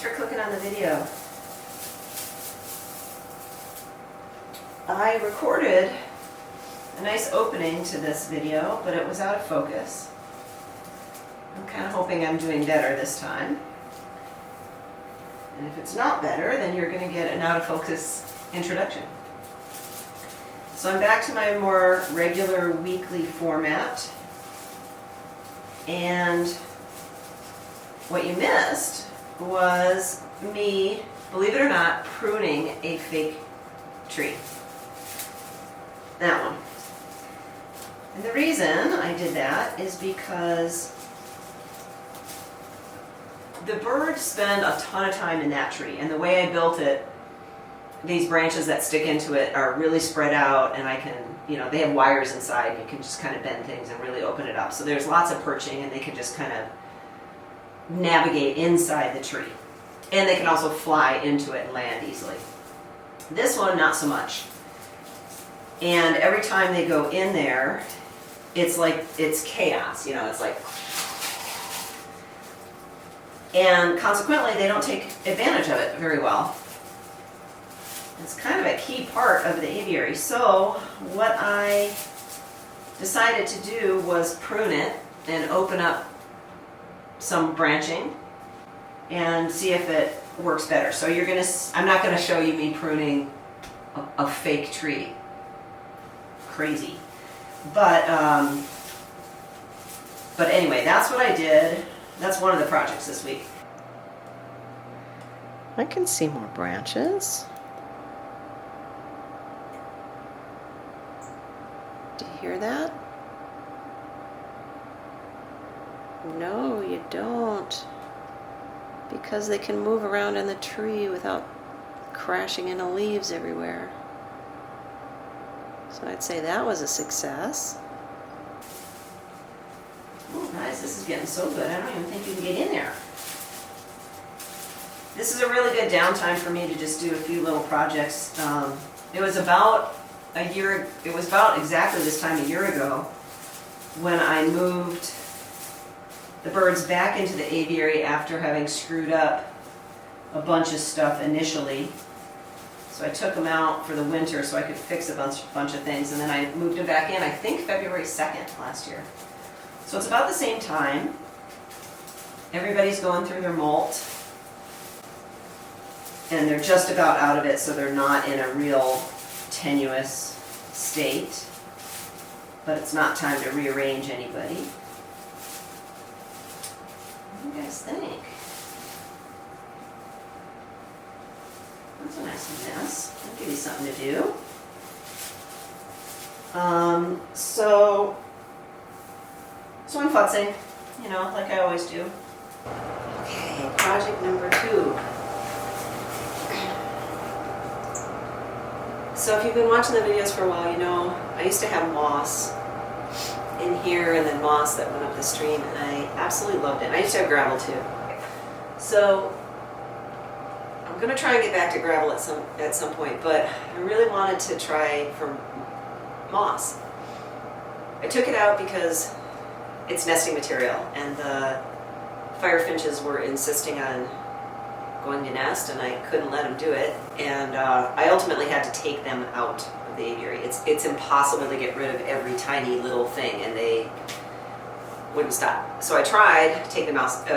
for clicking on the video. I recorded a nice opening to this video, but it was out of focus. I'm kind of hoping I'm doing better this time. And if it's not better, then you're going to get an out of focus introduction. So I'm back to my more regular weekly format. And what you missed was me, believe it or not, pruning a fake tree. That one. And the reason I did that is because the birds spend a ton of time in that tree, and the way I built it, these branches that stick into it are really spread out, and I can, they have wires inside, you can just kind of bend things and really open it up. So there's lots of perching, and they can just kind of navigate inside the tree. And they can also fly into it and land easily. This one, not so much. And every time they go in there, it's chaos, it's like... And consequently, they don't take advantage of it very well. It's kind of a key part of the aviary. So what I decided to do was prune it and open up some branching and see if it works better. So I'm not going to show you me pruning a fake tree. Crazy. But anyway, that's what I did. That's one of the projects this week. I can see more branches. Do you hear that? No, you don't. Because they can move around in the tree without crashing into leaves everywhere. So I'd say that was a success. Oh, guys, this is getting so good. I don't even think you can get in there. This is a really good downtime for me to just do a few little projects. It was about exactly this time a year ago when I moved the birds back into the aviary after having screwed up a bunch of stuff initially. So I took them out for the winter so I could fix a bunch of things, and then I moved them back in, I think February 2nd last year. So it's about the same time. Everybody's going through their molt, and they're just about out of it, so they're not in a real tenuous state. But it's not time to rearrange anybody. What do you guys think? That's a nice mess. That'll give you something to do. So I'm futzing, like I always do. Okay, project number 2. So if you've been watching the videos for a while, I used to have moss in here and then moss that went up the stream, and I absolutely loved it. And I used to have gravel too. So I'm going to try and get back to gravel at some point, but I really wanted to try for moss. I took it out because it's nesting material, and the firefinches were insisting on going to nest, and I couldn't let them do it. And I ultimately had to take them out of the aviary. It's impossible to get rid of every tiny little thing, and they wouldn't stop. So I tried to take the moss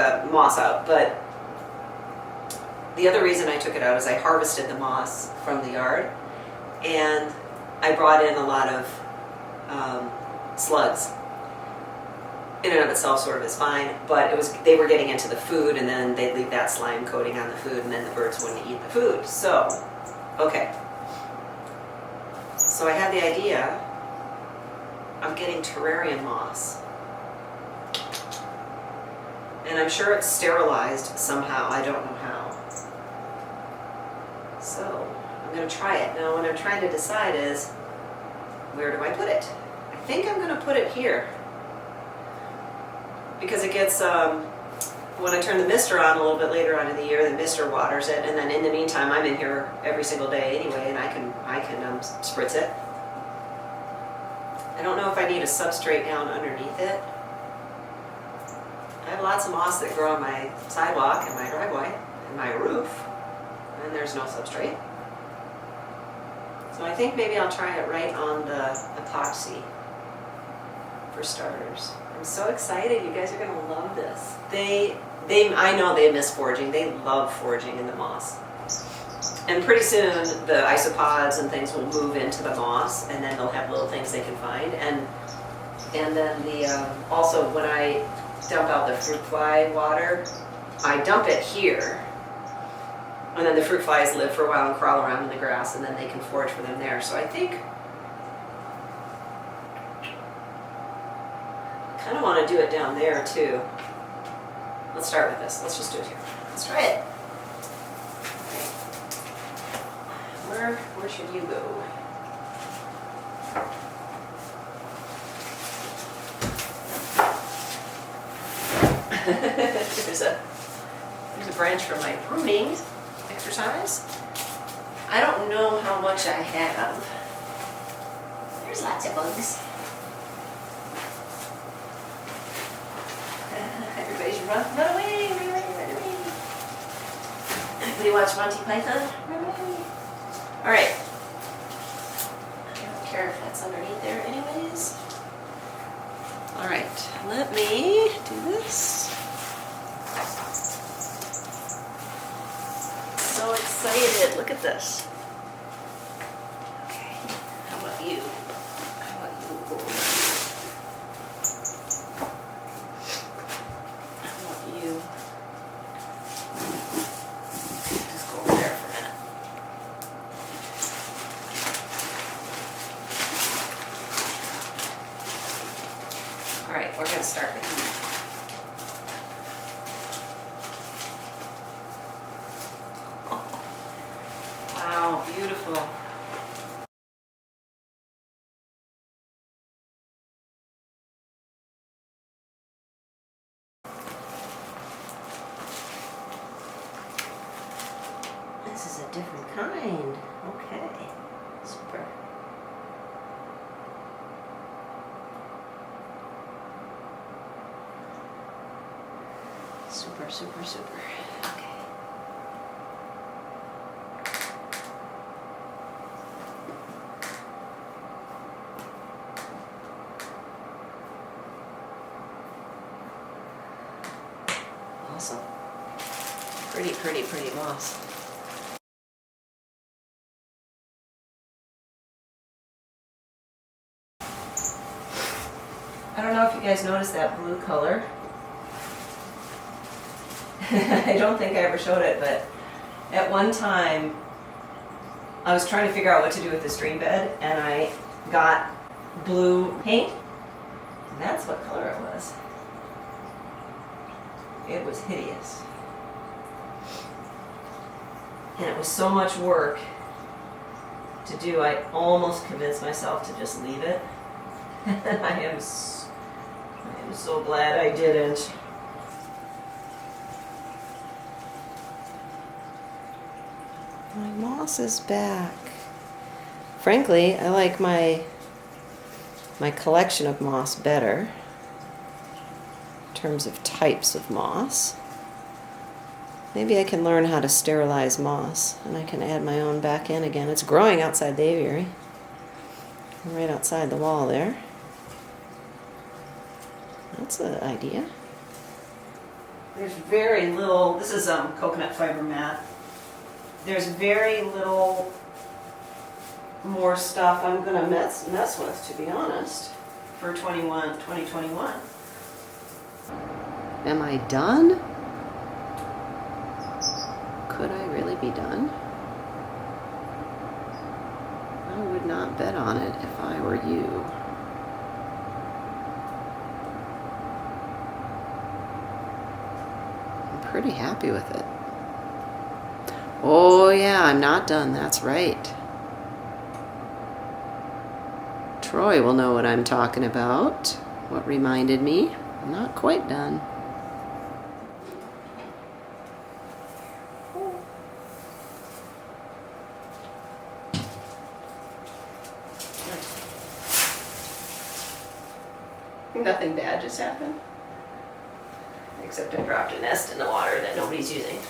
out, but the other reason I took it out is I harvested the moss from the yard, and I brought in a lot of slugs. In and of itself sort of is fine, but they were getting into the food, and then they'd leave that slime coating on the food, and then the birds wouldn't eat the food. So, okay. So I had the idea of getting terrarium moss. And I'm sure it's sterilized somehow, I don't know how. So, I'm going to try it. Now what I'm trying to decide is, where do I put it? I think I'm going to put it here. Because it gets, when I turn the mister on a little bit later on in the year, the mister waters it, and then in the meantime, I'm in here every single day anyway, and I can spritz it. I don't know if I need a substrate down underneath it. I have lots of moss that grow on my sidewalk and my driveway, and my roof, and there's no substrate. So I think maybe I'll try it right on the epoxy for starters. I'm so excited. You guys are going to love this. I know they miss foraging. They love foraging in the moss. And pretty soon the isopods and things will move into the moss, and then they'll have little things they can find. And then also when I dump out the fruit fly water, I dump it here. And then the fruit flies live for a while and crawl around in the grass, and then they can forage for them there. So I think I kind of want to do it down there too. Let's start with this. Let's just do it here. Let's try it. Okay. Where should you go? there's a branch from my pruning exercise. I don't know how much I have. There's lots of bugs. Everybody's run away, run away. Anybody watch Monty Python? Run away. All right. I don't care if that's underneath there anyways. All right, let me do this. So excited, look at this. Okay, how about you? How about you? How about you? Just go over there for a minute. All right, we're gonna start with you. Wow, beautiful. This is a different kind. Okay, super. Super, super, super. Okay. Awesome. Pretty, pretty, pretty moss. I don't know if you guys noticed that blue color. I don't think I ever showed it, but at one time I was trying to figure out what to do with the stream bed, and I got blue paint, and that's what color it was. It was hideous. And it was so much work to do, I almost convinced myself to just leave it. I am so glad I didn't. My moss is back. Frankly, I like my collection of moss better in terms of types of moss. Maybe I can learn how to sterilize moss, and I can add my own back in again. It's growing outside the aviary, right outside the wall there. That's an idea. There's very little, this is coconut fiber mat. There's very little more stuff I'm going to mess with, to be honest, for 2021. Am I done? Could I really be done? I would not bet on it if I were you. I'm pretty happy with it. Oh yeah, I'm not done, that's right. Troy will know what I'm talking about. What reminded me, I'm not quite done. Nothing bad just happened. Except I dropped a nest in the water that nobody's using.